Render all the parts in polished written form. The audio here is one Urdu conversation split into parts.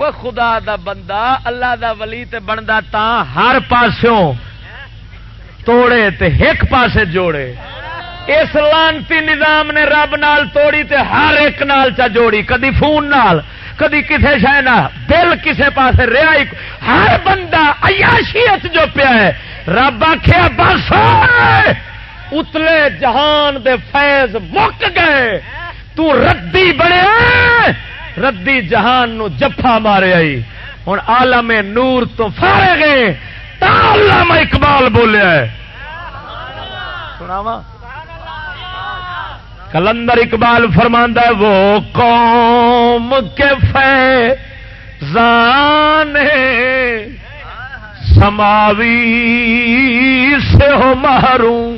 وہ خدا دا بندہ اللہ دا ولی تے بندا تا ہر پاسوں توڑے تے ایک پاسے جوڑے. اس لانتی نظام نے رب نال توڑی تے ہر ایک نال چا جوڑی، کدی فون نال کدی کسے شے نال، دل کسے پاسے رہا ہی. ہر بندہ عیاشیت جو پیا ہے رب آکھیا بس اتلے جہان دے فیض مک گئے، تو ردی بنے ردی جہان نو جفا مارے آئی. ہن عالم نور تو فارغ گئے تا علامہ اقبال بولیا ہے. سناواں کلندر اقبال فرماندا ہے وہ قوم کے فیضان سماوی سے ہو محروم،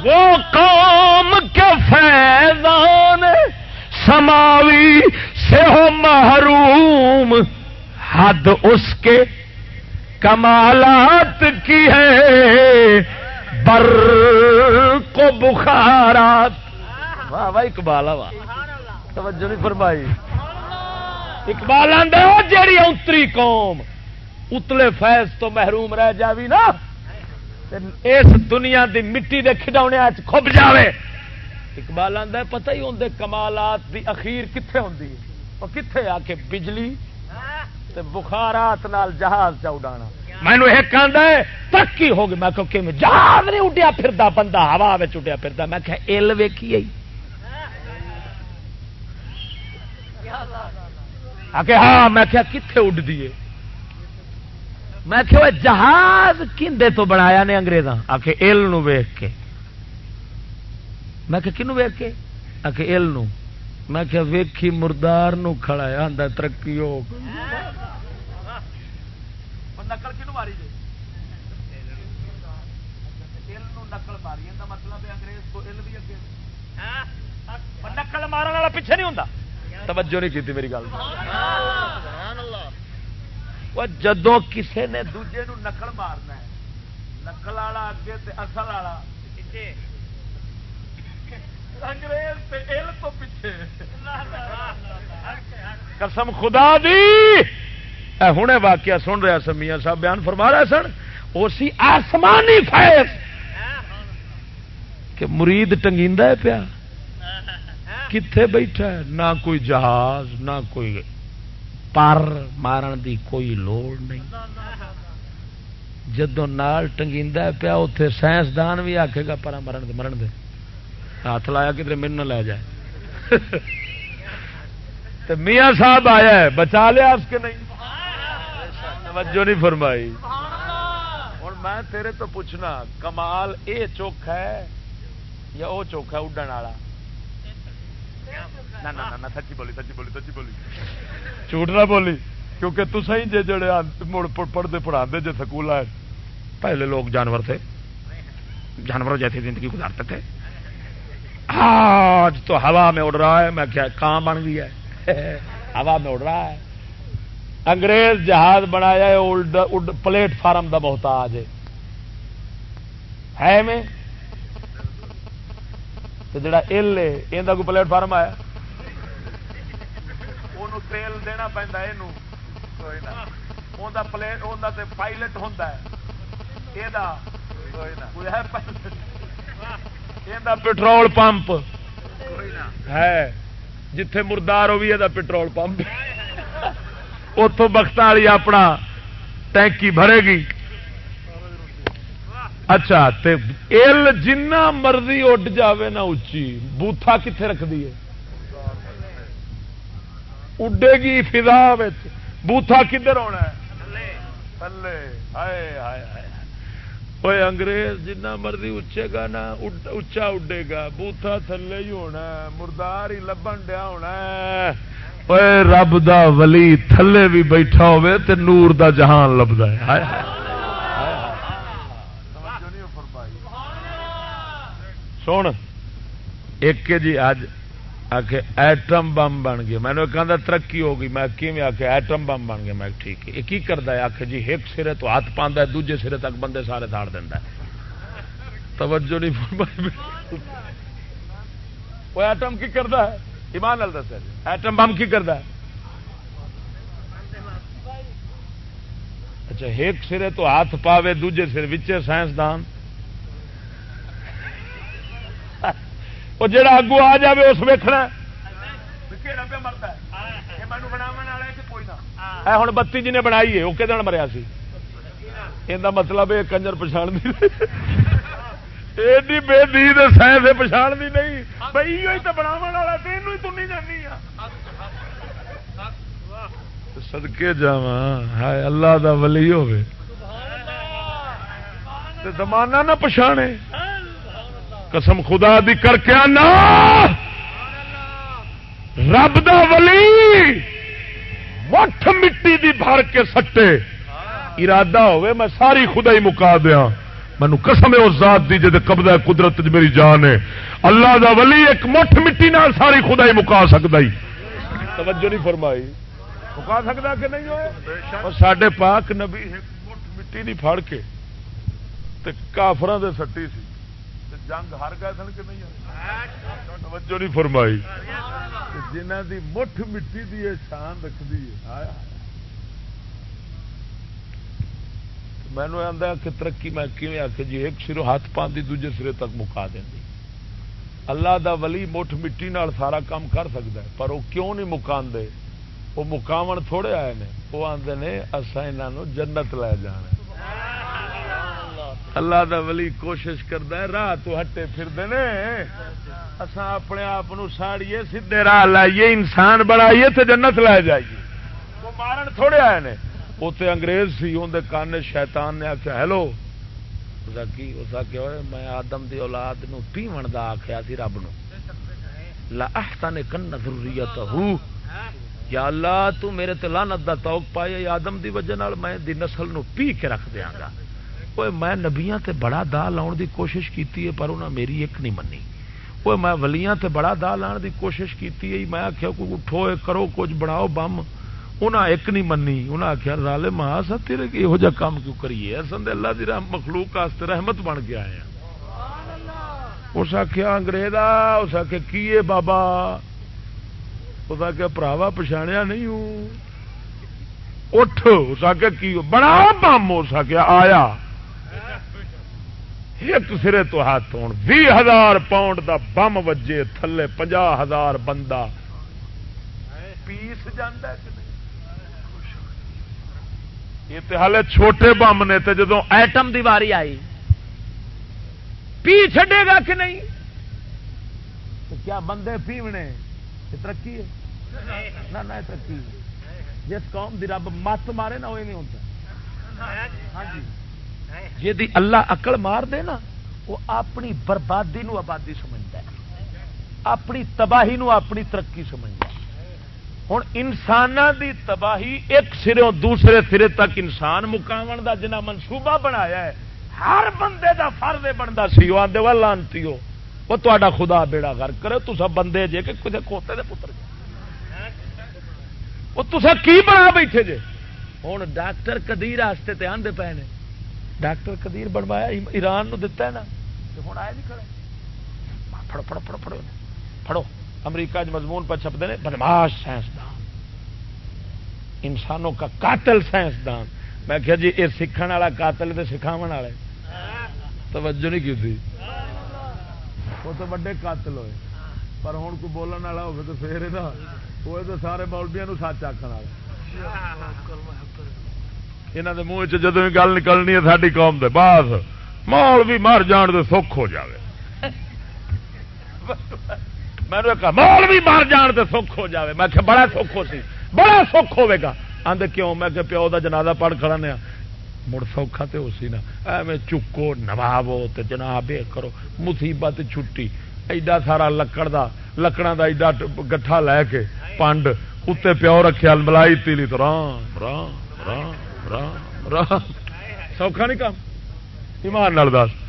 وہ قوم کے فیضان سماوی سے ہو محروم، حد اس کے کمالات کی ہے بر کو بخارات. واہ واہ اقبال واہ، توجہ نہیں فرمائی. اقبال آندا جیڑی اتری قوم اتلے فیض تو محروم رہ جاوی نا اس دنیا دی مٹی دے کھڈونے وچ کھب جاوے. اقبال آندا پتہ ہی ہوندے کمالات دی اخیر کتھے ہوندی ہے، او کتھے آ کے بجلی تے بخارات نال جہاز چا اڈانا. مینوں ایک آندا ہے ترقی ہو گئی، میں کہ میں جہاز نہیں اڈیا پھردا بندہ ہوا وچ اڈیا پھردا. میں کہ ال ویکھی ائی کہ ہاں. میں کہ کتھے اڈ دیے؟ میں کہ جہاز کندے تو بنایا نے انگریزاں؟ آ کے ال نو ویکھ کے. میں کہ کنوں ویکھ کے؟ آ کے ال نو. میں کہ ویکھی مردار نو کھڑا ہے آندا ترقی ہو گئی. نقل کنوں ماری جے؟ ال نو نقل ماری دا مطلب ہے انگریز کو ال بھی اگے. ہاں نقل مارن والا پیچھے نہیں ہوندا. توجہ نہیں کیتی میری گل. سبحان اللہ. وہ جدوں کسے نے دوجے نو نقل مارنا ہے، نقل والا اگے تے اصل والا پیچھے، انگریز تے ال تو پیچھے. قسم خدا دی ہنے واقعہ سن رہا سن، میاں صاحب بیان فرما رہے سن، اسی آسمانی فیض کہ مرید ٹنگیندا ہے پیا کتھے بیٹھا ہے، نہ کوئی جہاز نہ کوئی پر مارن دی کوئی لوڑ نہیں. جدوں نال ٹنگیندا ہے پیا اوتھے سائنسدان بھی آکھے گا پر مرن دے، ہاتھ لایا کدھر میرے نہ لے جائے. تو میاں صاحب آیا ہے بچا لیا اس کے نہیں. توجہ نہیں فرمائی. ہوں میں تیرے تو پوچھنا کمال اے چوکھا ہے یا او چوکھا اڈن والا؟ نہ سچی بولی جھوٹ نہ بولی، کیونکہ تو صحیح جے جڑے مڑ پڑھتے پڑھاتے جے سکول آئے. پہلے لوگ جانور تھے، جانوروں جیسی زندگی گزارتے تھے. آج تو ہوا میں اڑ رہا ہے. میں کیا کہاں بن گیا ہے ہوا میں اڑ رہا ہے. انگریز جہاز بنایا ہے پلیٹ فارم دا محتاج ہے میں جڑا ال ہے یہ کوئی پلیٹ فارم آیا انہوں تیل دینا پہنتا یہ پائلٹ ہوتا ہے یہ پٹرول پمپ ہے جتھے مردار ہو بھی یہ پٹرول پمپ اتوں بخت والی اپنا ٹینکی بھرے گی. اچھا تے ال جنہ مرضی اڈ جاوے نا اچھی بوتھا کتنے رکھ دیے اڈے گی فضا بوتھا کدھر ہونا ہے تھلے. ہائے ہائے ہائے اوے انگریز جنہ مرضی اچے گا نا اچا اڈے گا بوتھا تھلے ہی ہونا ہے مردار ہی لبن ڈیا ہونا ہے. اوے رب دا ولی تھلے بھی بیٹھا ہوئے تے نور دا جہان لبدا ہے. ہائے ہائے سن ایک جی اج آخ ایٹم بم بن گئے. میں نے کہا ترقی ہو گئی. میں کیویں آخ ایٹم بم بن گئے. میں ٹھیک ہے یہ کی کرتا ہے؟ آخ جی ایک سرے تو ہاتھ پاندا ہے دوجے سرے تک بندے سارے داڑ دینا. توجہ نہیں فرمائی. وہ ایٹم کی کرتا ہے؟ ایمان نال دس ایٹم بم کی کرتا ہے؟ اچھا ایک سرے تو ہاتھ پاوے دوجے سر وچے سائنسدان وہ جڑا اگو آ جائے اس ویکھنا ہوں بتی جی نے بنائی ہے وہ کہ مریا سی یہ مطلب یہ کنجر پچھاڑ دی ایڈی بے دید سائنس پچھاڑ دی نہیں بھائی تو بناو والا تینوں ہی تنی جانی صدقے جاواں ہائے اللہ دا ولی ہوے تے زمانہ نہ پچھانے قسم خدا دی کر کے آنا رب دا ولی مٹھ مٹی دی بھر کے سٹے ارادہ ہوئے میں ساری خدائی مکا دیا مینو قسم ہے اس ذات دی جے قبضہ قدرت میری جان ہے اللہ دا ولی ایک مٹھ مٹی نال ساری خدائی مکا سکتا ہی توجہ نہیں فرمائی مکا سکتا کہ نہیں ہوئے اور ساڈے پاک نبی ایک مٹھ مٹی دی پھڑ کے تے کافراں دے سٹی سی تے جنگ ہار گئے سن کہ نہیں توجہ نہیں فرمائی جنہ دی مٹھ مٹی دی شان رکھدی ہے مینو آتا کہ ترقی میں کیوں آ کے جی ایک سروں ہاتھ پاندی دوجے سرے تک مکا دینی اللہ دا ولی مٹھ مٹی نال سارا کام کر سکتا ہے پر وہ کیوں نہیں مکاندے وہ مکاون تھوڑے آئے نے وہ آتے نے اساں انہاں جنت لے جانا اللہ دا ولی کوشش کرتا ہے راہ تو ہٹے پھردے نے اساں اپنے آپ ساڑیے سیدھے راہ لائیے انسان بنائیے تے جنت لے جائیے وہ مارن تھوڑے آئے نے اتنے انگریز سی اندر کان شیطان نے آخیا ہیلو اس آخیا میں آدم دی اولاد نو پیون دا آخیا سی رب نو لا احتنکن ذریتہ یا اللہ تو میرے تے لعنت دا توق پائے آدم دی وجہ نال میں دی نسل نو پی کے رکھ دیاں گا اوے میں نبیاں تے بڑا دا لاؤن دی کوشش کیتی ہے پر انہاں میری ایک نہیں منی اوے میں ولیاں تے بڑا دا لاؤن دی کوشش کیتی ہے میں آخیا کوئی اٹھو کرو کچھ بناؤ بم انہاں ایک نہیں منی انہاں آخیا ظالم ہاں تیرے یہو جہ کام کیوں کریے اصل اللہ دی مخلوق واسطے رحمت بن کے آئے ہیں اس آخیا انگریز اس آخیا کی ہے بابا اس آخیا پراوا پچھاڑیا نہیں ہوں اٹھ اس آخیا کی بڑا بم اس آخیا آیا ایک سرے تو ہاتھ ہون 20,000 پاؤنڈ دا بم وجے تھلے 50,000 بندہ پیس جاندہ ہے کہ نہیں یہ تو ہالے چھوٹے بم نے تے جدوں ایٹم دی واری آئی پی چھڈے گا کہ نہیں تو کیا بندے پیونے یہ ترقی ہے نہ ترقی جس قوم دی رب مت مارے نا وہ نہیں ہوتا ہاں جی جی اللہ عقل مار دے نا وہ اپنی بربادی نو آبادی سمجھتا ہے اپنی تباہی نو اپنی ترقی سمجھتا ہے ہوں انسان دی تباہی ایک سروں دوسرے سرے تک انسان مقاون دا جنہ منصوبہ بنایا ہے ہر بندے دا فرض بنتا سی وہ آدھے وا لانتی ہو وہ تا خدا بیڑا غرق کرے تو سب بندے جے کہ کسی کھوتے دے پتر وہ تصا کی بنا بیٹھے جے ہوں ڈاکٹر قدیر واسطے تے آندے پے نے ڈاکٹر قدیر بنوایا ایران نو دتا ہے نا ہوں آئے نہیں کھڑے پڑھو پڑھو پڑھو پڑھو پڑھو امریکہ مضمون پر چھپتے ہیں بدماش سائنسدان انسانوں کا قاتل سائنسدان میں کہا جی یہ سیکھنے والا قاتل تو سکھاو والے توجہ نہیں کی تھی وہ تو بڑے قاتل ہوئے پر ہوں کوئی بولنے والا ہوگا تو پھر وہ تو سارے مولویاں سچ آخر والے یہاں کے منہ جدو بھی گل نکلنی ہے ساری قوم دے بس مولوی مر جان دے سکھ ہو جائے میں نے کہا مولوی مر جان دے سکھ ہو جائے میں کہ بڑا سکھ ہو سی بڑا سکھ ہوے گا آدھے کیوں میں کہ پیو دا جنازہ پڑھ کھڑا نے مڑ سوکھا تے ہو سی نا ایویں چکو نوابو تے جناب کرو مصیبت چھٹی ایڈا سارا لکڑاں دا ایڈا گٹھا لے کے پانڈ اتنے پیو رکھیا ملائی تیلی تو رام رام رام رام رام سوکھا نہیں کام ایمان نال دس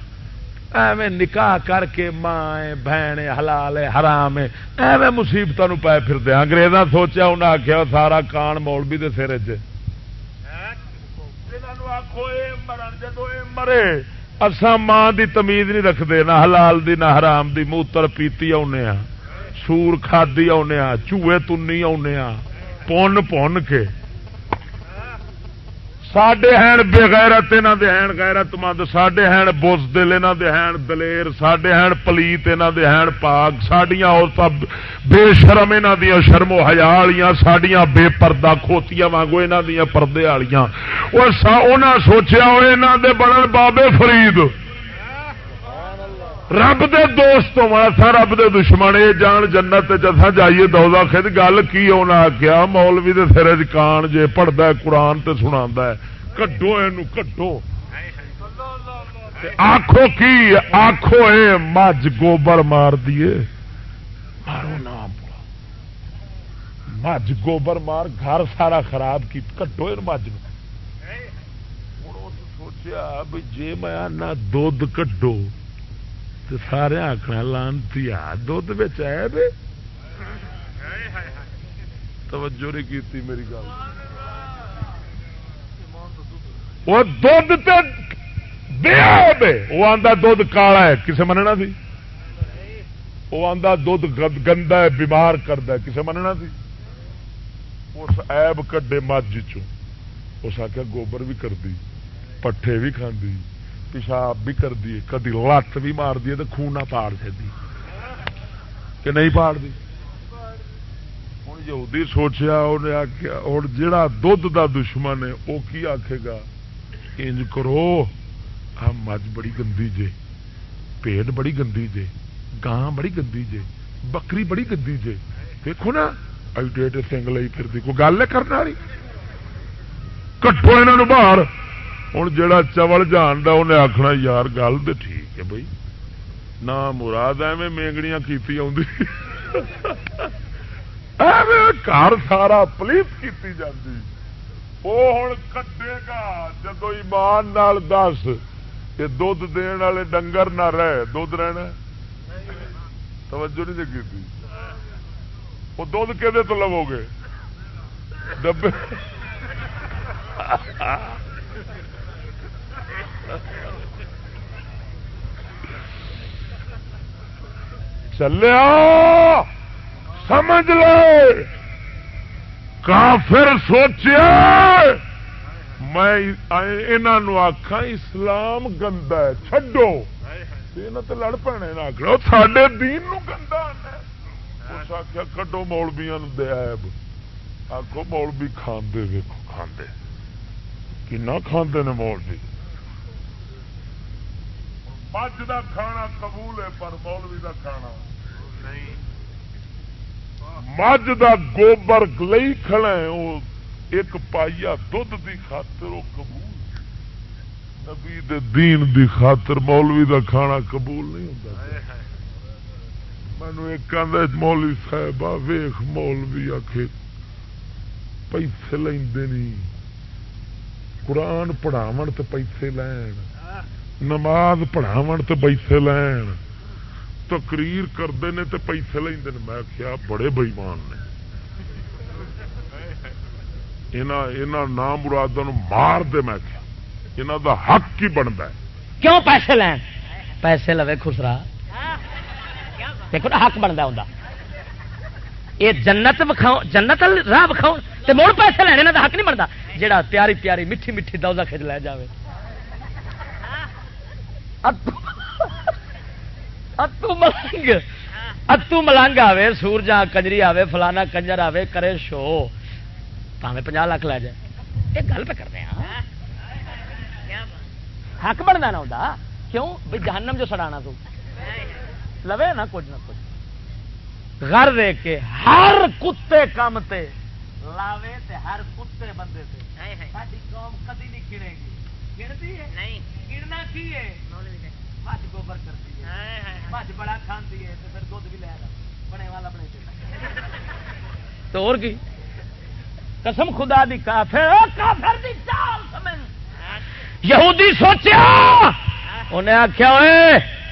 ایویں نکاح کر کے ماں بہن حلال حرام ایویں مصیبتوں پائے پھرتے انگریزاں سوچا انہیں آخیا سارا کان مولوی دے سر مرے اساں ماں دی تمیز نہیں رکھتے نہ حلال دی نہ حرام دی موتر پیتی آنے سور کھادی آنے چوہے تنی آنے پن کے ساڈے ہیں بےغیرت انہاں دے ہیں غیرت مند، ساڈے ہیں بزدل انہاں دے ہیں دلیر، ساڈے ہیں پلیت انہاں دے ہیں پاک، ساڈیاں عورتاں بے شرم انہاں دیاں شرم و حیا والیاں، ساڈیاں بے پردہ کھوتیاں وانگو انہاں دیاں پردے والیاں۔ انہاں سوچیا ہوئے انہاں دے بنن بابے فرید رب دے دوست ہونا رب دے دشمن، یہ جان جنت جسا جائیے دوزخ خود گل کی انہاں آخیا مولوی دے سر کان جے پڑھدا ہے قرآن تے سناندا ہے، کڈو اینو کڈو۔ آخو کی آخو اے مجھ گوبر مار دیے، مارو نام مجھ گوبر مار گھر سارا خراب کی، کڈو ان مجھ نو۔ سوچیا بھی جے میں آنا دودھ کڈو تو سارے آخنا لانتی دھد عیب ہے۔ توجہ نہیں کی میری گل، وہ دھد بے عیب ہے، وہ آندا دھد کالا ہے کسے مننا سی، وہ آندا دھد گندا ہے بیمار کردا ہے کسے مننا سی۔ اس عیب کڈے مجھ چوں، اس آخیا گوبر بھی کردی، پٹھے بھی کھاندی، پیشاب بھی کر دی، کدی لت بھی مار دی تو خون نہ پاڑ چی کہ نہیں پاڑ دی۔ ہوں یہودی سوچیا انہیں آخیا ہوں جہاں دھد دا دشمن ہے وہ کی آکھے گا انج کرو آ مجھ بڑی گندی جے، پیٹ بڑی گندی جے، گاں بڑی گندی جے، بکری بڑی گندی جے، دیکھو نا ایڈے ایڈے سنگ لائی پھر کوئی گل ہے کرنے والی، کٹو یہاں باہر۔ ہوں جا چول جانتا انہیں آخنا یار گل تو ٹھیک ہے بھائی، نہ مراد ایویں مینگڑیاں کیتی آدھی گھر سارا پلیت کیتی جاتی، وہ ہوں کٹے گا جدو ایمان نال دس کہ دھد دین والے ڈنگر نہ رہے دھد رہنا، توجہ نہیں جی کی، وہ دھد کہ تو لو گے ڈبے چلیا سمجھ لو کافر سوچیا میں انہوں آخا اسلام گندا ہے چڈو، تو لڑ پینے آخر ساڈے دین نو گندا اس آخیا کڈو مولویاں دے عیب، آخو مولوی کھاندے ویکھو کھاندے کنا کھاندے نے مولوی، مجھ دا کھانا قبول ہے پر مولوی دا کھانا نہیں، مجھ دا گوبر لئی کھڑا ہے وہ ایک پائیا دھد دی خاطر وہ قبول، نبی دے دین دی خاطر مولوی دا کھانا قبول نہیں ہوتا۔ مینو ایک آدھا مولوی صاحب ویخ مولوی آخے پیسے لیندے نہیں، قرآن پڑھاون تے پیسے لین، نماز پڑھاون تے پیسے لین، تقریر کرتے ہیں تے پیسے لیندے نے۔ میں کیا بڑے بےمان نے، انہاں نام مراداں نو مار دے، میں کیا انہاں دا حق کی بنتا ہے، کیوں پیسے لین، پیسے لوے خسرا دیکھو نا حق بنتا ہوں یہ جنت وکھاؤ، جنت راہ وکھاؤ تے مڑ پیسے لینے انہاں دا حق نہیں بنتا، جہاں پیاری پیاری میٹھی میٹھی دوزہ کھج لے جاوے اتو ملنگ آوے، سورجا کنجری آوے، فلانا کنجر آوے کرے شو پاوے 50 لاکھ لے جائے، یہ گل پہ کرتے ہیں حق بننا نہ ہوتا، کیوں بھائی جہنم جو سڑانا تو لوے نا کچھ نہ کچھ گھر دے کے ہر کتے کام تے لاوے تے ہر کتے بندے تے ساری قوم کدی نہیں گنے گی، گنتی ہے نہیں، گننا کی ہے مجھ گوبر کرتی ہے، مجھ بڑا کھانتی ہے تو پھر دودھ بھی لے گا بنے والا بنے تو اور کی قسم خدا دی کافر دی چال سمجھ یہودی سوچیا انہیں آخیا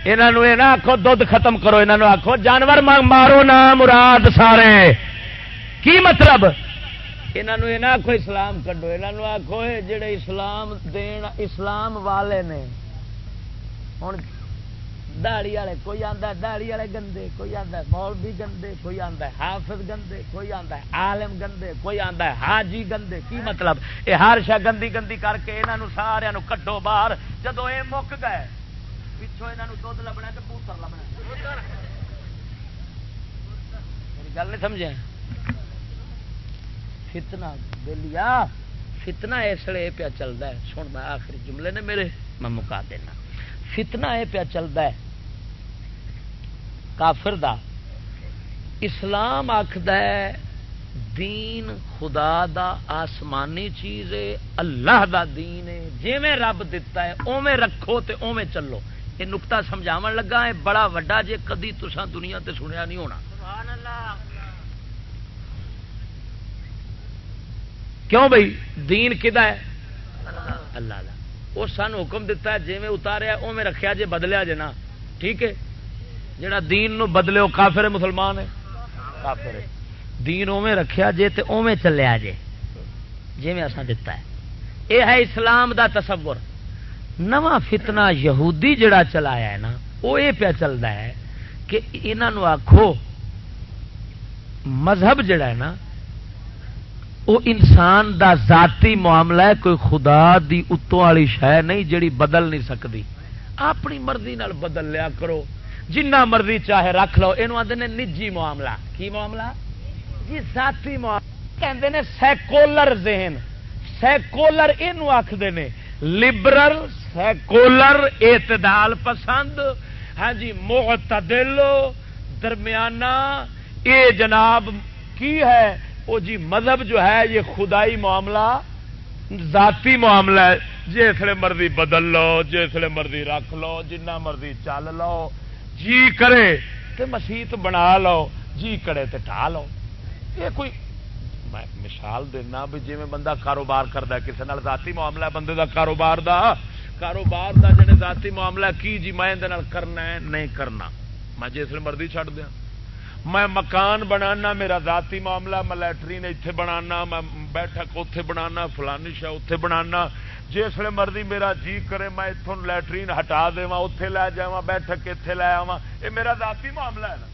انہوں یہ نہ آخو دودھ ختم کرو، انہوں آخو جانور مارو نہ مراد سارے، کی مطلب انہوں یہ نہ آخو اسلام کڈو، انہوں آخو جڑے اسلام دین اسلام والے نے ہوں داڑھی والے، کوئی آندا داڑھی والے گندے، کوئی آندا مولوی گندے، کوئی آندا حافظ گندے، کوئی آندا عالم گندے، کوئی آندا حاجی گندے. کی مطلب؟ یہ ہر شے گندی گندی کر کے انہاں سارا کڈو باہر. جدو یہ مک گئے پچھوں یہاں دودھ لبنا کہ پوتر لبنا. میری گل نہیں سمجھے؟ فتنہ بلیا فتنہ اس لیے پیا چلتا ہے. سن میں آخری جملے نے میرے میں مکا دینا. فتنہ یہ پیا چلتا ہے کافر دا. اسلام آخد ہے دین خدا دا آسمانی چیز ہے، اللہ دا دین ہے، جویں رب دتا ہے اوویں رکھو تے اوویں چلو. یہ نقطہ سمجھاون لگا ہے بڑا وڈا، جے کدی تساں دنیا تے سنیا نہیں ہونا. سبحان اللہ. کیوں بھائی؟ دین کدا ہے؟ اللہ دا. وہ سن حکم دیتا ہے جویں اتاریا اوویں رکھیا جے، بدلیا جے نا ٹھیک ہے. جڑا دین نو بدلے وہ کافر ہے مسلمان ہے؟ کافر ہے. دین اوویں رکھیا جے تے اوویں چلیا جے جویں اساں دتا ہے. یہ ہے اسلام دا تصور. نواں فتنہ یہودی جڑا چلایا ہے نا وہ یہ پیا چلتا ہے کہ انہاں آکھو مذہب جڑا ہے نا وہ انسان دا ذاتی معاملہ ہے، کوئی خدا دی اتوں والی شے نہیں جڑی بدل نہیں سکتی. اپنی مرضی نال بدل لیا کرو، جنہ مرضی چاہے رکھ لو. یہ آدھے نے نجی معاملہ. کی معاملہ جی؟ ذاتی معاملہ. کہندے نے سیکولر ذہن. سیکولر یہ آخر نے لبرل سیکولر اعتدال پسند. ہاں جی معتدل درمیانہ. یہ جناب کی ہے وہ جی مذہب جو ہے یہ خدائی معاملہ ذاتی معاملہ ہے. جسے مرضی بدل لو، جسے مرضی رکھ لو، جنہ مرضی چل لو، جی کرے تے مسیت بنا لو، جی کرے تے ٹھا لو. یہ کوئی میں مثال دینا بھی جی بندہ کاروبار کرتا ہے کسی نال ذاتی معاملہ ہے بندے دا کاروبار دا جڑے ذاتی معاملہ کی جی میں کرنا ہے نہیں کرنا، میں جس مرضی چھڑ دیا. میں مکان بنانا میرا ذاتی معاملہ، میں لیٹرین اتنے بنانا، میں بیٹھک اتنے بنانا، فلانی شاہ اتنے بنانا. جس مرضی میرا جی کرے میں اتوں لیٹرین ہٹا دوا اتنے لے جا، بیٹھک اتنے لے آوا، یہ میرا ذاتی معاملہ ہے نا.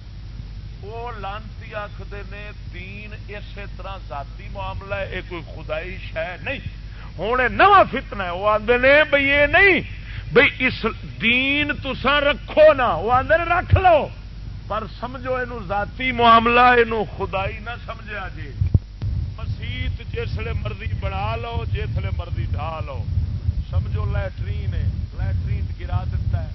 وہ لانتی آخر نے دین اسی طرح ذاتی معاملہ ہے، یہ کوئی خدائی شہ نہیں. ہوں نواں فتنہ ہے. وہ آدھے نے بھئی یہ نہیں بھئی اس دین تساں رکھو نا، وہ آدھے رکھ لو پر سمجھو یہ ذاتی معاملہ، یہ خدائی نہ سمجھا جی. مسیت جسے مرضی بنا لو، جسے مرضی ڈھا لو. سمجھو لیٹرین ہے، لیٹرین گرا دیتا ہے،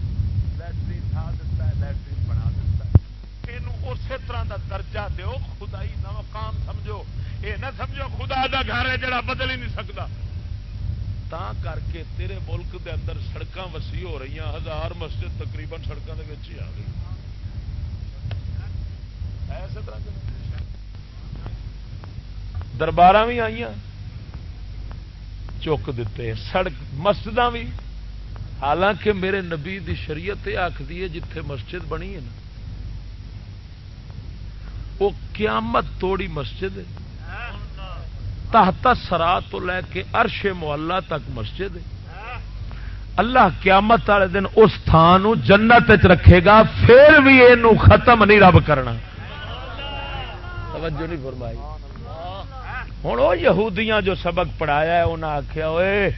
لیٹرین ڈھا دیتا ہے، لیٹرین بنا دیتا ہے. یہ اسی طرح کا درجہ دیو، خدائی نہ مقام سمجھو. یہ نہ سمجھو خدا دا گھر ہے جڑا بدل ہی نہیں سکتا. تا کر کے تیرے ملک دے اندر سڑکاں وسیع ہو رہی ہیں. 1000 مسجد تقریباً سڑکوں کے وچ ہی آ گئی. اسی طرح دربار بھی آئی چک دیتے، سڑک مسجد بھی. حالانکہ میرے نبی دی شریعت یہ آخری ہے جتھے مسجد بنی ہے نا وہ قیامت توڑی مسجد ہے. تحت سرا تو لے کے عرش معلا تک مسجد ہے. اللہ قیامت والے دن اس تھان جنت رکھے گا، پھر بھی یہ ختم نہیں رب کرنا. توجہ نہیں فرمائی. ہوں وہ یہودیاں جو سبق پڑھایا ہے انہیں آخیا ہوئے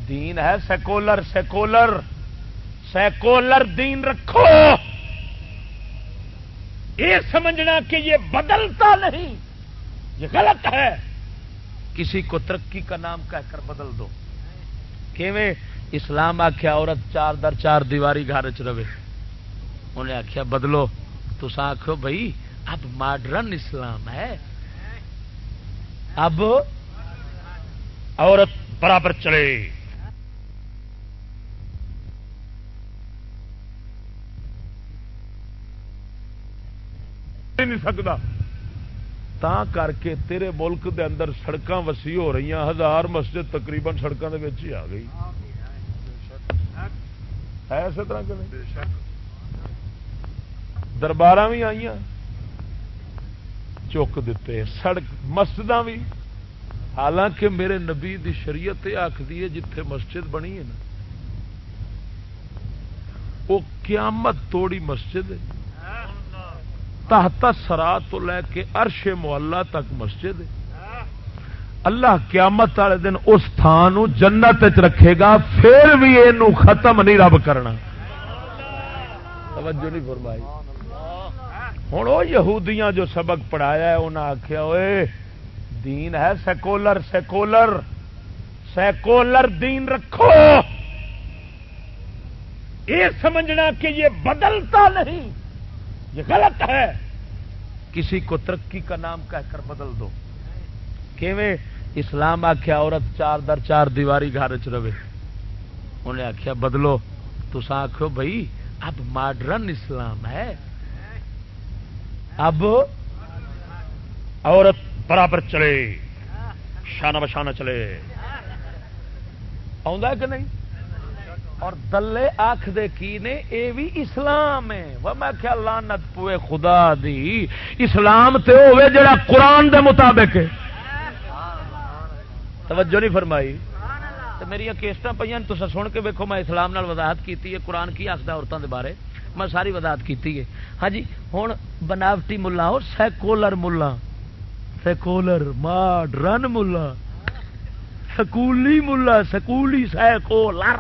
دین ہے سیکولر، سیکولر سیکولر دین رکھو. یہ سمجھنا کہ یہ بدلتا نہیں یہ غلط ہے. کسی کو ترقی کا نام کہہ کر بدل دو. کیویں؟ اسلام آخیا عورت 4 در 4 دیواری گھر چ رہے. انہیں آخیا بدلو. تسا آخو بھائی اب ماڈرن اسلام ہے، اب عورت برابر چلے. نہیں سکتا. تا کر کے تیرے ملک دے اندر سڑکاں وسیع ہو رہی ہیں. 1000 مسجد تقریباً سڑکوں کے وچ ہی آ گئی. ہے اسی طرح کہ دربار بھی آئی چک دیتے، سڑک مسجد بھی. حالانکہ میرے نبی دی شریعت یہ آخری ہے جتھے مسجد بنی ہے نا وہ قیامت توڑی مسجد ہے، تحت سرا تو لے کے عرش معلا تک مسجد ہے۔ اللہ قیامت والے دن اس تھان جنت رکھے گا، پھر بھی یہ ختم نہیں رب کرنا۔ توجہ نہیں فرمائی۔ ہوں وہ یہودیاں جو سبق پڑھایا ہے انہاں آخیا اوئے دین ہے سیکولر، سیکولر سیکولر دین رکھو، یہ سمجھنا کہ یہ بدلتا نہیں، یہ غلط ہے۔ کسی کو ترقی کا نام کہہ کر بدل دو۔ کیویں اسلام آخیا عورت 4 در 4 دیواری گھر چ رہے، انہیں آخیا بدلو، تساں آخو بھائی اب ماڈرن اسلام ہے، اب عورت برابر چلے، شانہ بشانہ چلے، آؤں کہ نہیں؟ اور دلے آخ دے کی نے اے بھی اسلام ہے۔ وہ میں کیا لعنت پوئے خدا دی، اسلام تے ہوئے جڑا قرآن دے مطابق ہے۔ توجہ نہیں فرمائی۔ تو میری کیسٹاں پہ تو سن کے ویکو، میں اسلام نال وضاحت کی ہے، قرآن کی آخر عورتوں کے بارے میں ساری وضاحت کی ہے۔ ہاں جی ہوں بناوٹی ملا ہو سیکولر ملا، سیکولر ماڈرن ملا، سکولی ملا، سکولی سیکولر،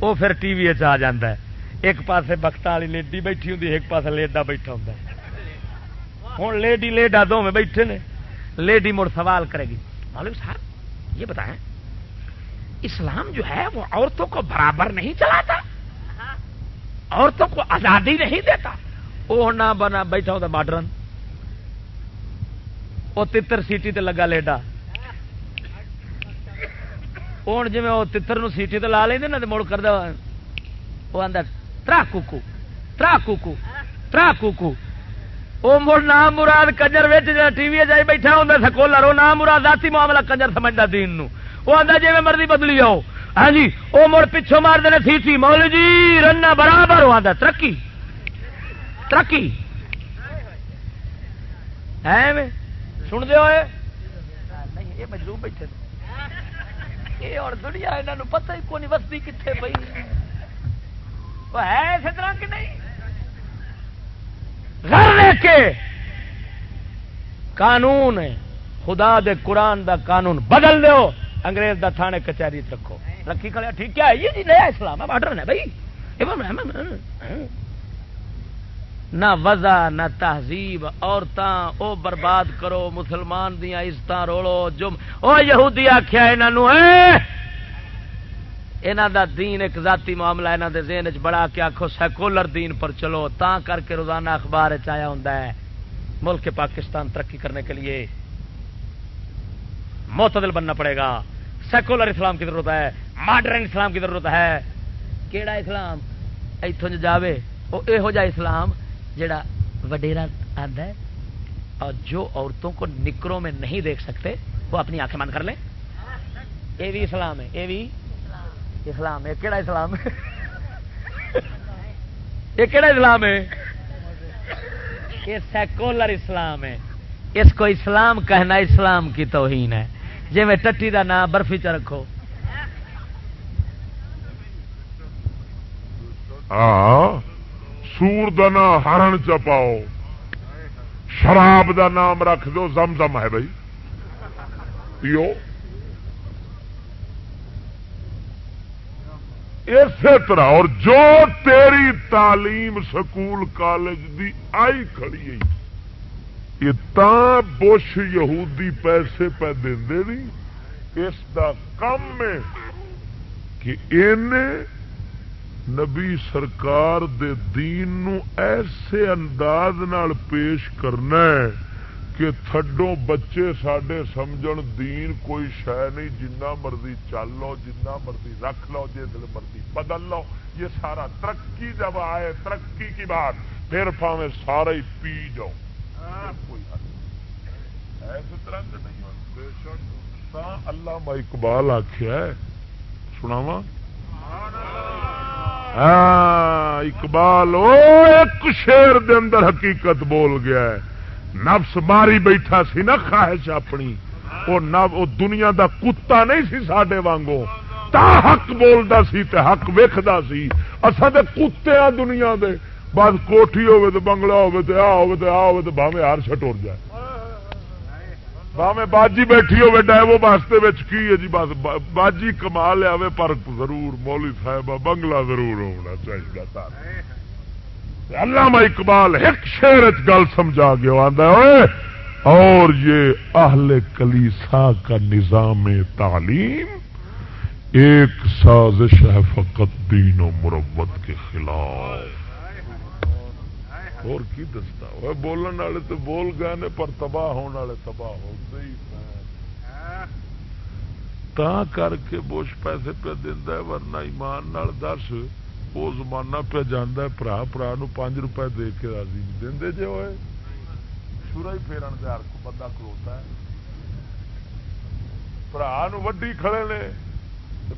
وہ پھر ٹی وی آ جاتا ہے، ایک پاسے بخت والی لیڈی بیٹھی ہوں، ایک پاسے لیڈا بیٹھا ہوں۔ ہوں لیڈی لیڈا دونوں بیٹھے نے، لیڈی مڑ سوال کرے گی، مولوی صاحب یہ بتائیں اسلام جو ہے وہ عورتوں کو برابر نہیں چلاتا، عورتوں کو آزادی نہیں دیتا؟ وہ نہ بنا بیٹھا ہوتا ماڈرن، وہ تتر سیٹی تے لگا لیڈا، ہوں جی وہ تتر نو سیٹی تے لا لیں نا تو مڑ کر وہ آتا ترا کوکو ترا کوکو ترا کوکو، وہ مڑ نام مراد کنجر ٹی وی جائی بیٹھا ہوں سکولر، وہ نام مراد ذاتی معاملہ کنجر سمجھتا دین نو، وہ آتا جی میں مرضی بدلی آؤ، ہاں جی وہ مڑ پچھوں مار دینے سیٹی، مولوی جی رنا برابر، وہ آتا ترقی ترقی ہے سن دے ہوئے نہیں، یہ مجلوب بیٹھے یہ اور دنیا یہاں پتہ ہی کون وستی کتنے پئی، وہ ہے اسی طرح کہ نہیں؟ گھر لے کے قانون ہے خدا دے قرآن دا قانون بدل دو، انگریز دا تھانے کچہری رکھو، رکھی کھڑے ٹھیک کیا ہے یہ جی نیا اسلام ہے، ماڈرن ہے بھائی، نہ وضع نہ تہذیب، عورتاں او برباد کرو، مسلمان دیاں عزتاں روڑو، او یہودی آکھیا انہاں انہاں دا دین ایک ذاتی معاملہ انہاں دے ذہن وچ بڑا کے آکھو سیکولر دین پر چلو، تاں کر کے روزانہ اخبار وچ آیا ہوندا ہے ملک پاکستان ترقی کرنے کے لیے معتدل بننا پڑے گا، سیکولر اسلام کی ضرورت ہے، ماڈرن اسلام کی ضرورت ہے۔ کیڑا اسلام ایتھوں جاوے او یہو جا اسلام جڑا وڈیرا آتا ہے اور جو عورتوں کو نکروں میں نہیں دیکھ سکتے وہ اپنی آنکھیں بند کر لیں، یہ بھی اسلام ہے، یہ بھی اسلام ہے۔ کیڑا اسلام ہے یہ کیڑا اسلام ہے؟ یہ سیکولر اسلام ہے، اس کو اسلام کہنا اسلام کی توہین ہے، جی میں ٹٹی دا نام برفی چ رکھو، سور دا نام ہرن چپاؤ، شراب دا نام رکھ دو زمزم ہے بھائی پیو، اسی طرح اور جو تیری تعلیم سکول کالج دی آئی کھڑی ہے یہ تا بش یہودی پیسے پہ دے نہیں، اس دا کم ہے کہ نبی سرکار دے دین نو ایسے انداز نال پیش کرنا ہے کہ تھڈوں بچے ساڈے سمجھن دین کوئی شے نہیں، جنہ مرضی چل لو، جنہ مرضی رکھ لو، جس مرضی بدل لو، یہ سارا ترقی جب آئے ترقی کی بات پھر پاویں سارا ہی پی جاؤ، کوئی حل ایسے طرح سے نہیں ہو۔ بے شک علامہ اقبال آخیا ہے، سناواں اقبال او ایک شیر دے اندر حقیقت بول گیا ہے، نفس ماری بیٹھا سی نا خواہش اپنی، وہ دنیا دا کتا نہیں سی ساڈے وانگو، تا حق بولدا سی تے حق ویکھدا سی. اساں تے کتے آ دنیا دے، بس کوٹھی ہوے تے بنگلہ ہوے تے آ ہوے تے آ ہوے تے بھاویں ہر شٹ ٹر جائے، بھاویں باجی بیٹھی ہوے ڈائیو واسطے وچ کی ہے جی، بس باجی کما لیا پر ضرور مولوی صاحب بنگلہ ضرور ہونا چاہیے. علامہ اقبال ایک شعر گل سمجھا گیا، آندا ہے اور یہ اہل کلیسا کا نظام تعلیم ایک سازش ہے فقط دین و مروت کے خلاف. اور کی دستا وہ بولن والے تو بول گئے نے پر تباہ ہونے والے تباہ ہوتے ہی تا کر کے بش پیسے پہ دینا ہے، ورنہ ایمان نال دس وہ زمانہ پہ جانا ہے برا برا نو 5 روپے دے کے راضی نہیں دیں جی ہوئے شورا ہی پھیرن دے ہر کو بندہ کھلوتا ہے. برا نو وڈی کھڑے نے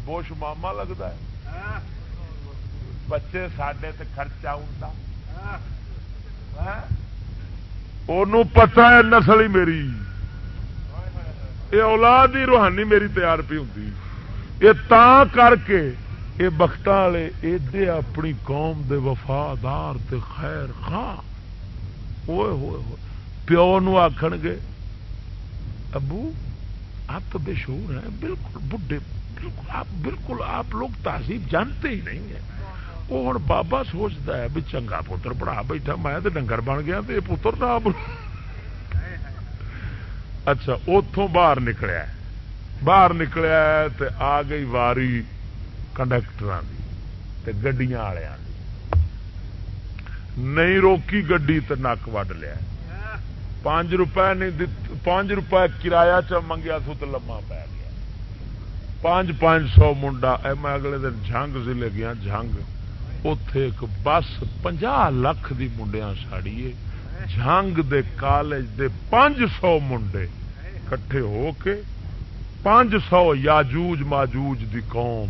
بوش ماما لگتا ہے، بچے ساڈے تے خرچہ ہوندا انہوں پتا ہے نسل ہی میری، یہ اولاد ہی روحانی میری تیار پی ہوں. یہ تا کر کے یہ بخت والے ایڈے اپنی قوم دے وفادار تے خیر خواہ ہوئے ہوئے ہوئے پیو نو آخن گے ابو آپ تو بے شعور ہیں، بالکل بڈھے، بالکل آپ لوگ تہذیب جانتے ہی نہیں ہیں. وہ ہوں بابا سوچتا ہے بھی چنگا پتر پڑھا بیٹھا، میں تو ڈنگر بن گیا تو یہ پتر نہ. اچھا اتوں باہر نکلیا تو آ گئی واری کنڈکٹر کی گڈیاں والوں کی، نہیں روکی گڈی تو نک وڈ لیا. 5 روپے نہیں 5 روپے کرایہ چ منگیا سو تو لما پی گیا. 500 منڈا میں اگلے دن جھنگ ضلع گیا، جھنگ اتے ایک بس 50 لاکھ دی منڈیاں ساڑی جھنگ دے کالج دے 500 منڈے کٹھے ہو کے 500 یاجوج ماجوج دی قوم،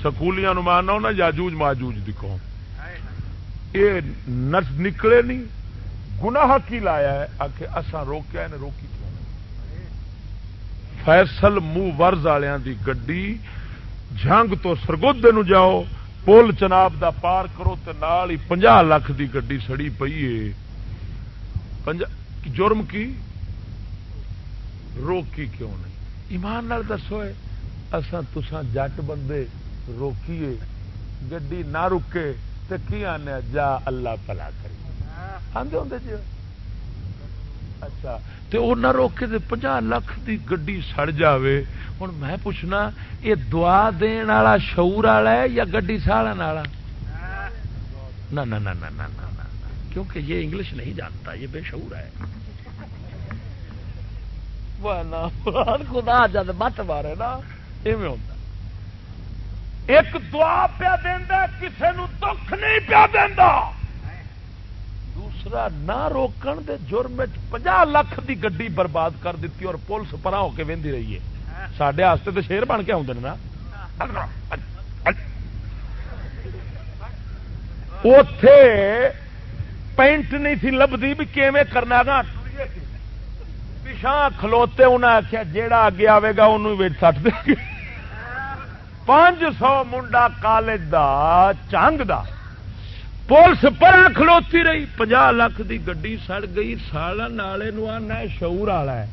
سکولیاں نو ماننا ہونا یاجوج ماجوج دی قوم، یہ نکلے نہیں. گناہ کی لایا ہے آخ اساں روکیا نے روکی کیوں؟ فیصل منہ ورز والوں دی گڈی جھنگ تو سرگودے نو جاؤ پل چناب دا پار کرو تے نال ہی 50 لاکھ دی گڈی سڑی پئی ہے. جرم کی روکی کیوں نہیں؟ ایمان نال دسو اساں تساں جٹ بندے روکیے گڈی نہ رکے تے کی آنے جا اللہ بھلا کری آندے ہوندے جی. اچھا تے وہ نہ روکے تے 50 لاکھ دی گڈی سڑ جاوے. ہوں میں پوچھنا یہ دعا دین والا شعور والا ہے یا گڈی ساڑن والا؟ نہ کیونکہ یہ انگلش نہیں جانتا، یہ بے شعور ہے. خدا جد مت مارے نا ایویں ہوتا. ایک دعا پیا دینا کسے نو دکھ نہیں پیا دینا، دوسرا نہ روکن دے جرم 50 لاکھ دی گڈی برباد کر دیتی اور پولیس پرا ہو کے وہدی رہی ہے. سڈے واسطے تو شیر بن کے آتے نا. اتے پینٹ نہیں تھی لبھی بھی کیویں کرنا گا، پچھا کھلوتے انہیں آخیا جیڑا اگے آئے گا انہوں سٹ دیں گے. 500 منڈا college the Qing the police پر کھلوتی رہی. 50 لاکھ دی گڈی سڑ گئی. سالن والے آنا شعور والا ہے،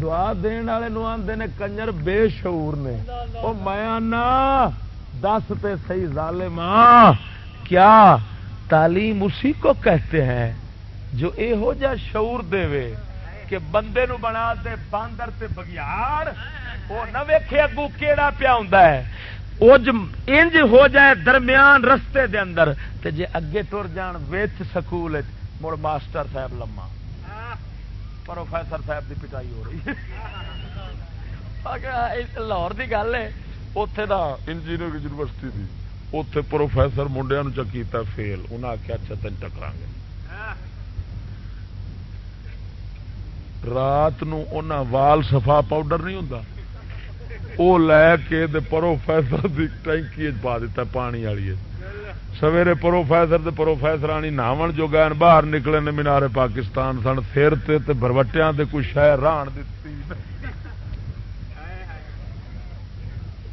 دعا دین والے آدھے نے کنجر بے شعور نے. وہ میں آنا دس تے صحیح ظالماں، کیا تعلیم اسی کو کہتے ہیں جو یہو جا شعور دے کہ بندے نو بنا دے باندر تے بگیاڑ، وہ نہ ویکھے اگو کیڑا پیا ہوندا ہے. انج ہو جائے درمیان رستے دے اندر تے جے اگے ٹر جان وچ سکول مڑ ماسٹر صاحب لما، پروفیسر صاحب دی پٹائی ہو رہی ہے. لاہور دی گل ہے، اوتھے دا انجینئرنگ یونیورسٹی دی اوتھے پروفیسر منڈیاں نو چکیتا فیل، انہاں آخیا اچھا تین ٹکراں گے. رات نو انہاں وال صفا پاؤڈر نہیں ہوندا وہ لے کے پروفیسر دی ٹینکی پا دیتا پانی والی. سویرے پروفیسر پروفیسرانی ناون جو گئے باہر نکلے نے مینار پاکستان سن سر تے بھروٹیاں تے کوئی شہ ران دتی.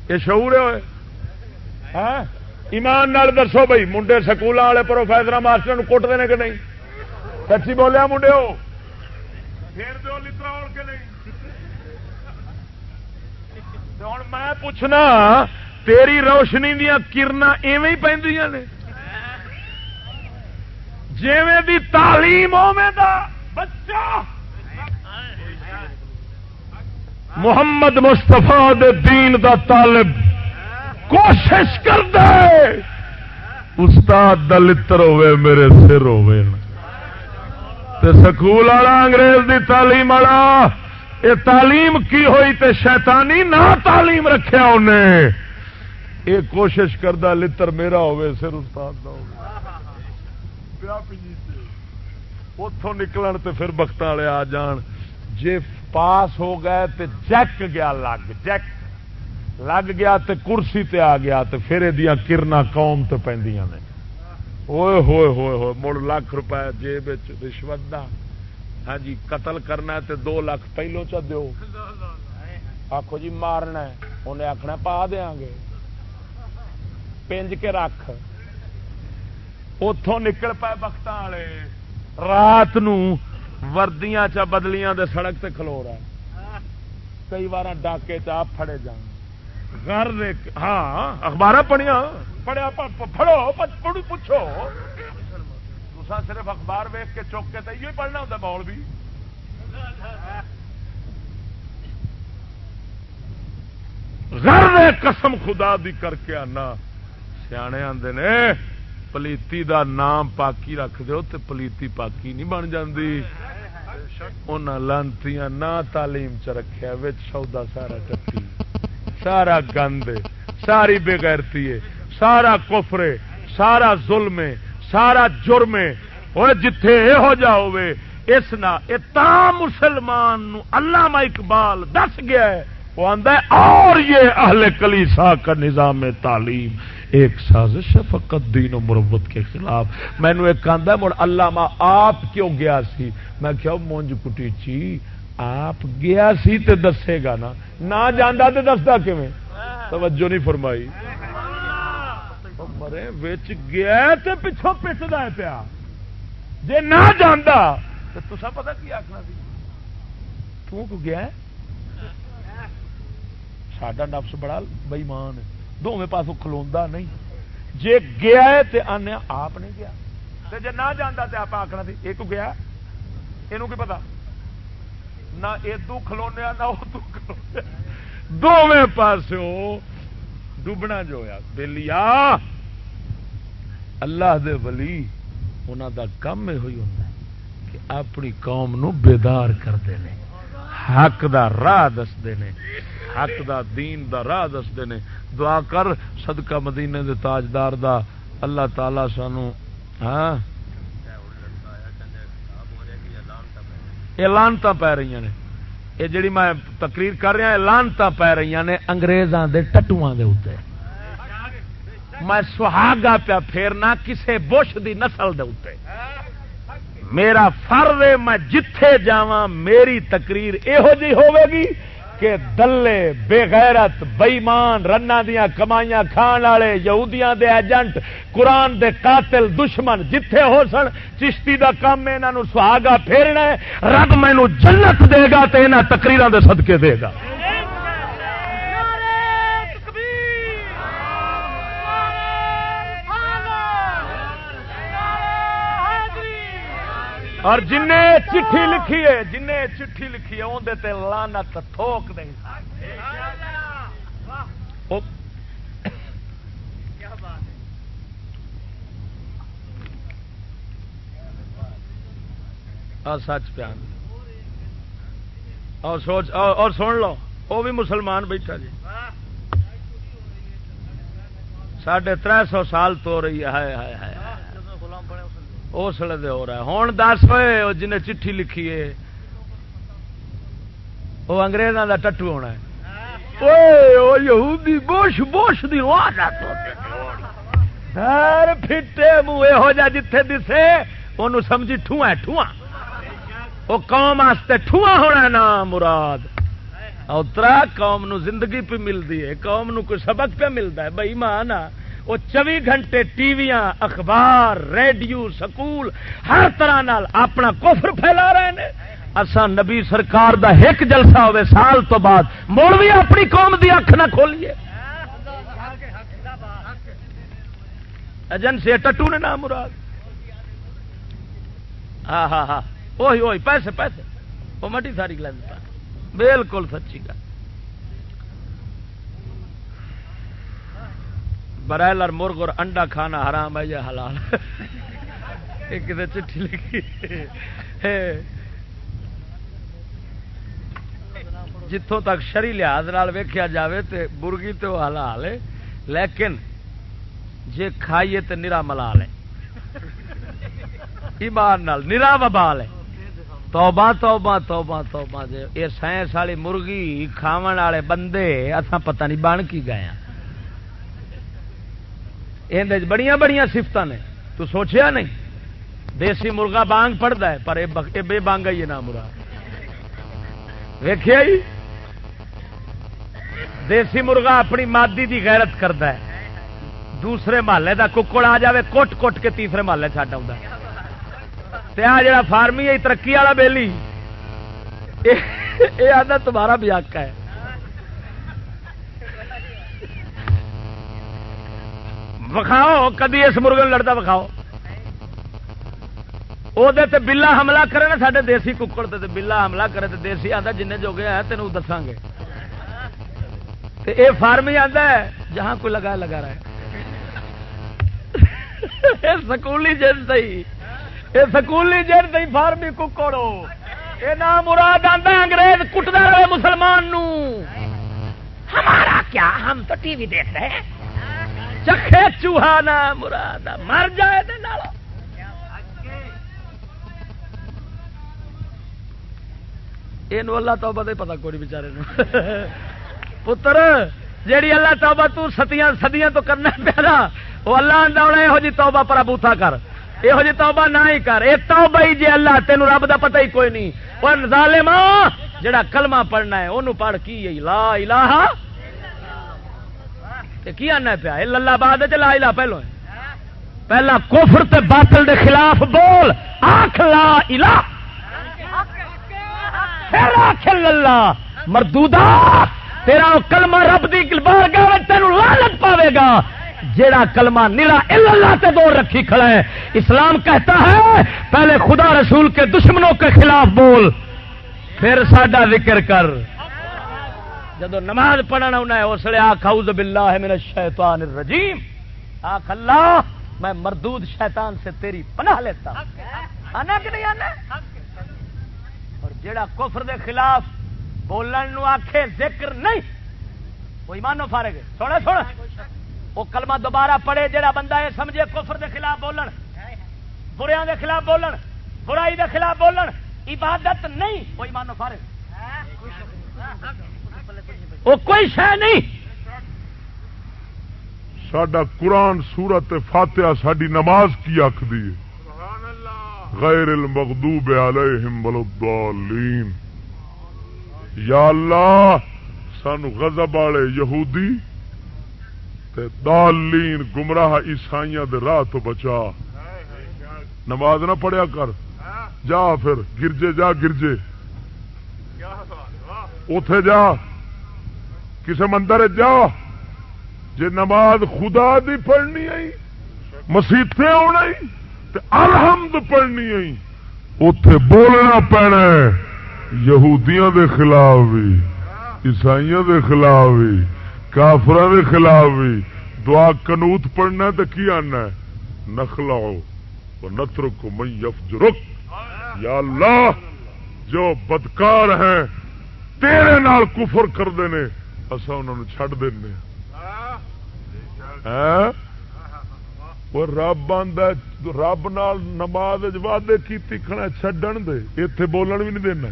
یہ شعور ہوئے ہاں ایمان نال دسو بھائی منڈے سکولوں والے پروفیسر ماسٹر کٹتے ہیں کہ نہیں سچی بولیا منڈے ہو پھر دو لترا کے نہیں ہوں میں پوچھنا تیری روشنی دیا کرنا ایویں ہی پہ نے جیویں دی تعلیم اوویں دا بچہ محمد مستفا دے دین دا طالب کوشش کر دے استاد دا لتر ہوئے میرے سر ہوئے تے سکول والا انگریز دی تعلیم والا یہ تعلیم کی ہوئی تے شیطانی نہ تعلیم رکھیا انہیں یہ کوشش کردہ لتر میرا ہوئے سر استاد دا ہوئے اتوں نکلن تے پھر بخت والے آ جان جے پاس ہو گئے تے جیک گیا لگ گیا تے کرسی تے آ گیا تے پھر یہ کرنا قوم تے پیندیاں نے ہوئے ہوئے ہوئے ہوئے مڑ لاکھ روپے جیب رشوت دا ہاں جی قتل کرنا ہے تے 2 لاکھ پہلو چ دیو آخو جی مارنا ہے انہیں آخنا پا دیاں گے پنج کے رکھ اتوں نکل پائے بخت والے رات نو وردیاں چا بدلیاں دے سڑک تے کھلو رہا کئی بار ڈاکے چا پھڑے جان گھر ہاں اخبار پڑھیا پڑھو پوچھو تسا صرف اخبار ویخ کے چوک کے تو یہ پڑھنا ہوتا مول بھی گھر قسم خدا دی کر کے آنا سیانے آندے نے پلیتی دا نام پاکی رکھ دیو تے پلیتی پاکی نہیں بن جاندی انہاں لانتیاں نہ تعلیم چ رکھیا وچ سودا سارا ٹٹی سارا گند ساری بے غیرتی ہے سارا کفر ہے سارا ظلم ہے سارا جرم ہے اوے جتھے ہو جا ہوے اس نا اتا مسلمان نو علامہ اقبال دس گیا ہے وہ آندا ہے اور یہ اہل کلیسا کا نظام تعلیم ایک سازش ہے فقط دین و مروت کے خلاف. مینو ایک آندا مڑ علامہ آپ کیوں گیا سی؟ میں کیا مونج کٹیچی آپ گیا سی تے دسے گا نا، نہ جاندا تے دسدا کیویں؟ توجہ نہیں فرمائی. مرے وچ گیا تے پچھوں پٹدا ہے پیا، جے نہ جاندا تے تساں پتہ کی آکھنا سی تو کو گیا ہے. ساڈا نفس بڑا بے ایمان ہے، دونوں پاسوں کھلوندا نہیں. جے گیا ہے تے آنے آپ نہیں گیا، تے جے نہ جاندا تے آپ آکھنا سی ایک گیا، اینوں کی پتہ نہ ادو کھلونے نہ ادو کھلونے، دونوں پاسوں ڈوبنا جو ہے. بیلیا اللہ دے ولی انہاں دا کم ہوئی ہوندا ہے کہ اپنی قوم نو بیدار کردے نے، حق دا راہ دسدے نے، حق دا دین دا راہ دسدے نے. دعا کر صدقہ مدینے دے تاجدار دا اللہ تعالی سانو ہاں لعنتاں پی رہی نے. یہ جڑی میں تقریر کر رہا لعنتاں پی رہی نے انگریزاں دے ٹٹواں دے اوتے. میں سہاگا پیا پھیرنا کسے بش دی نسل دے اوتے. میرا فرض ہے میں جتھے جاواں میری تقریر یہو جی ہوے گی کہ دلے بے غیرت بے ایمان رنا دیاں کمائیاں کھان والے یہودیاں دے ایجنٹ قرآن دے قاتل دشمن جتھے ہو سن چشتی دا کام انہاں نوں سہاگا پھیرنا ہے. رب مینوں جنت دے گا تے انہاں تقریراں دے صدقے دے گا. اور جن چٹھی لکھی ہے اندر تے لعنت تھوک دے. سچ پیان اور سوچ اور سن لو وہ بھی مسلمان بیٹھا جی 350 سال تو رہی ہے اس لیے ہو رہا ہے. ہوں دس ہوئے جنہیں چٹھی لکھی ہے وہ انگریزاں دا ٹٹو ہونا ہے. یہودی بوش بوش دی پھٹے منہ یہو جا جتھے دسے انہوں سمجھی ٹھواں ٹھواں. وہ قوم واسطے ٹھواں ہونا نا مراد. اوترا قوم نو زندگی پہ ملتی ہے، قوم نو کوئی سبق پہ ملتا ہے. بھائی مان وہ 24 گھنٹے ٹی ویاں، اخبار، ریڈیو، سکول ہر طرح نال اپنا کفر پھیلا رہے ہیں. اساں نبی سرکار دا ایک جلسہ ہوئے سال تو بعد مڑ بھی اپنی قوم دی اکھ نہ کھولیے. ایجنسی ٹٹو نے نام مراد. ہاں ہاں ہاں وہی پیسے پیسے وہ مٹی ساری لینا. بالکل سچی گل. برائلر مرغ اور انڈا کھانا حرام ہے یا حلال؟ ایک چٹھی لکھی جتوں تک شرعی لحاظ ویکھیا جاوے تے مرغی تو حلال ہے، لیکن جے کھائیے تے نرا ملال ہے، ایمان نال نرا وبال ہے. توبہ توبہ توبہ توبہ. جے یہ سائنس والی مرغی کھاون والے بندے اساں پتہ نہیں بن کی گئے ہیں. اندر بڑیاں بڑیاں صفتاں نے، تو سوچیا نہیں. دیسی مرغا بانگ پڑھتا ہے پر یہ بے بانگا ہی نہ مراد. ویکھیا ہی دیسی مرغا اپنی مادی دی غیرت کرتا ہے. دوسرے محلے دا ککڑ آ جاوے کوٹ کوٹ کے تیسرے محلے چھڈ آؤندا. تے آ جڑا فارمی ہے ترقی والا بیلی یہ آدھا تمہارا بیاکا ہے. وکھاؤ کدی اس مرغے لڑتا وکھاؤ. وہ بلا حملہ کرے نا سارے دیسی ککڑ تے بلا حملہ کرے تو دیسی آتا جن جو گیا تینوں دساں گے. یہ فارمی آتا ہے جہاں کوئی لگا لگا رہا ہے. سکولی جن ہی یہ سکولی جن ہی فارمی ککڑو یہ نام مراد آتا ہے. انگریز کٹتا رہے مسلمان نو. ہمارا کیا ہم تو ٹی وی دیکھ رہے ہیں. چکھے چوہا نام مراد مر جائے دے نالو. یہ اللہ توبہ دے پتا کوئی بچارے پتر جیڑی اللہ توبہ تو صدیاں تو کرنا پیدا وہ اللہ آندا یہو جی توبہ پر بوتھا کر. یہو جی توبہ نہ ہی کر. یہ توبہ ہی جی اللہ تینوں رب دا پتہ ہی کوئی نہیں. پر ظالما جڑا کلمہ پڑھنا ہے انہوں پڑھ کی لا الہ کی آنا پیا اللہ بعد لا الہ پہلو ہے. پہلا کفر تے باطل دے خلاف بول آکھ لا الہ پھر آکھ اللہ مردودا تیرا کلمہ رب دی بارگاہ وچ تینوں لعنت پاوے گا. جیڑا کلمہ نرا الا اللہ تے دور رکھی کھڑا ہے. اسلام کہتا ہے پہلے خدا رسول کے دشمنوں کے خلاف بول پھر ساڈا ذکر کر. جدو نماز پڑھنا ہونا ہے اس لیے آکھ اعوذ باللہ من الشیطان الرجیم. آکھ اللہ میں مردود شیطان سے تیری پناہ لیتا ہوں. آنا کہ نہیں آنا؟ اور جیڑا کفر دے خلاف بولن نو آکھے ذکر نہیں وہ ایمانو فارغ ہے. سونا وہ کلمہ دوبارہ پڑھے جیڑا بندہ یہ سمجھے کفر دے خلاف بولن، بریاں دے خلاف بولن، برائی دے خلاف بولن عبادت نہیں وہ ایمانو فارغ. وہ کوئی شے نہیں. ساڈا قرآن سورت فاتحہ ساڈی نماز کی آخری ہے غیر المغضوب علیہم ولا۔ یا اللہ سانو غضب والے یہودی تے ضالین گمراہ عیسائیاں دے راہ تو بچا. نماز نہ پڑھیا کر، جا پھر گرجے جا، گرجے اوتھے جا، کسے مندر جا. جے نماز خدا دی پڑھنی آئی مسیطے ہونا تے الحمد پڑھنی آئی اوتھے بولنا پینا ہے یہودیاں دے خلاف بھی، عیسائیاں دے خلاف بھی، کافراں دے خلاف بھی. دعا قنوت پڑھنا تے کی آنا ہے نخلعو ونترک من یفجرک. یا اللہ جو بدکار ہیں تیرے نال کفر کردے نے اساں انہاں نوں چھڈ دینے. وہ رب آندا رب نال نماز وعدے کیتی کھڑا چھڈن دے، ایتھے بولن بھی نہیں دینا.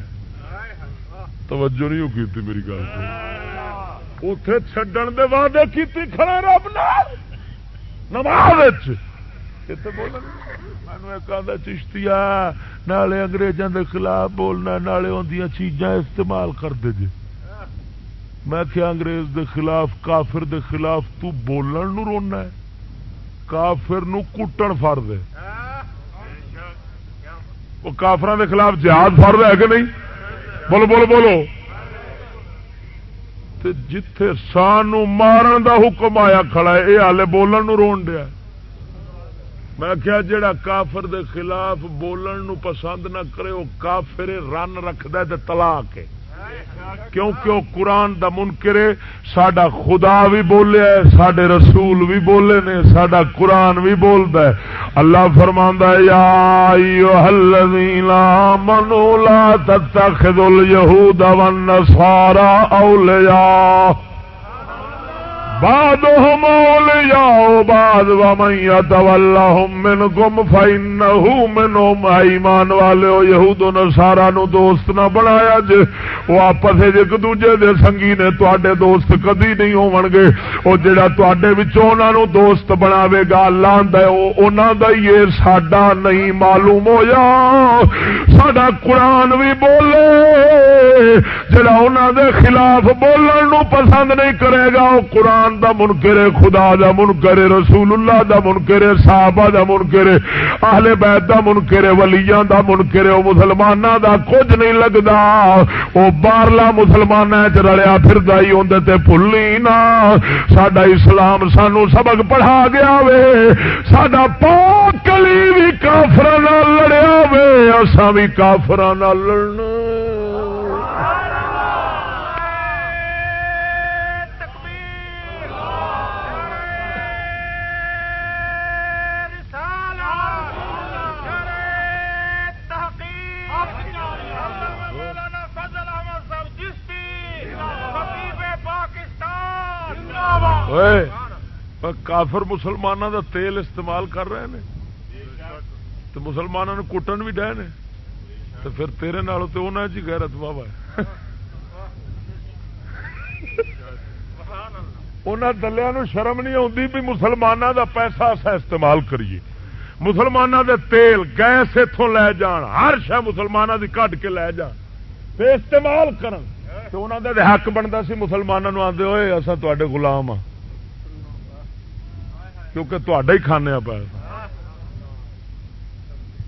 توجہ نہیں کیتی میری گل تو. اوتھے چھڈن دے وعدے کیتی کھڑا رب نال نماز وچ، ایتھے بولن مینوں ایک آندا چشتیا نالے انگریزاں دے خلاف بولنا نالے اوندیاں چیزاں استعمال کر دے جے. میں کیا انگریز دے خلاف کافر دے خلاف تو بولن نو رونا ہے؟ کافر نو کٹن فرض ہے. وہ کافران دے خلاف جہاد فرض ہے کہ نہیں؟ بولو بولو بولو. تے جتھے سانو مارن دا حکم آیا کھڑا ہے یہ ہالے بولن نو رون دیا. میں کیا جڑا کافر دے خلاف بولن نو پسند نہ کرے وہ کافر رن رکھدا ہے تے طلاق ہے. کیونکہ وہ قرآن دا منکر ہے. ساڈا خدا بھی بولیا ہے، ساڈے رسول بھی بولے نے، ساڈا قرآن بھی بولدا ہے. اللہ فرماندا ہے یا ایھا الذین آمنوا لا تتخذوا اليهود والنصارى اولیاء بعضهم اولیاء بعض ومن یتولهم منکم فانه منهم. ایمان والے یہود و نصارا نو دوست نہ بنایا جے، وہ آپس ایک دوجے دے سنگی نے، تواڈے دوست کدی نہیں ہون گے. او جڑا تواڈے وچوں انہاں نو دوست بناوے گا اللہ آندا ہے او انہاں دا ہی ہے، ساڈا نہیں. معلوم ہویا ساڈا قرآن بھی بولے جڑا انہاں دے خلاف بولن نو پسند نہیں کرے گا او قرآن دا منکر ہے، خدا دا منکر ہے، رسول اللہ دا منکر ہے، صحابہ دا منکر ہے، اہل بیت دا منکر ہے، ولیاں دا منکر ہے. او مسلماناں دا کچھ نہیں لگدا، او باہرلا مسلماناں وچ رلیا پھردا ہی اوندے تے بھلی نہ. ساڈا اسلام سانو سبق پڑھا گیا وے، ساڈا پاک علی بھی کافراں نال لڑیا وے، اساں بھی کافراں نال لڑنا. کافر مسلمانوں دا تیل استعمال کر رہے ہیں تو مسلمانوں نے کٹن بھی ڈے نے، تو پھر تیرے نالوں تو انہاں جی غیرت بابا ہے. انہاں دلیاں نو شرم نہیں آتی بھی مسلمانوں دا پیسہ اسا استعمال کریے، مسلمانوں دے تیل گیس اتوں لے جان، ہر شے مسلمانوں دی کٹ کے لے جان تے استعمال کرن، تو انہاں دے حق بنتا سی مسلمانوں نو آندے ہوئے اساں تواڈے غلام ہاں، کیونکہ تواڈا ہی کھانے پیا.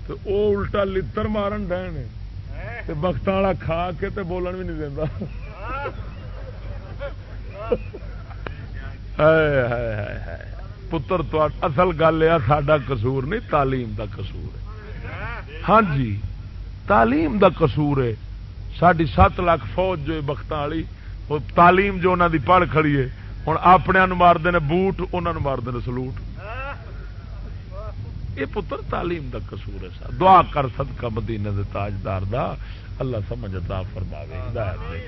تو او الٹا لتر مارن ڈے نے تے بخت والا کھا کے تے بولن بھی نہیں دیندا. پتر تو اصل گل ہے ساڈا قصور نہیں، تعلیم دا قصور ہے. ہاں جی تعلیم دا قصور ہے. ساڈی 7 لاکھ فوج جو بختاں والی تعلیم جو انہاں دی پڑھ کھڑی ہے، ہن اپنے نوں ماردے نے بوٹ، انہاں نوں ماردے نے سلوٹ. یہ پتر تعلیم دا قصور ہے. دعا کر صدقہ مدینے دے تاجدار دا اللہ سمجھ عطا فرماوے، ہدایت دے.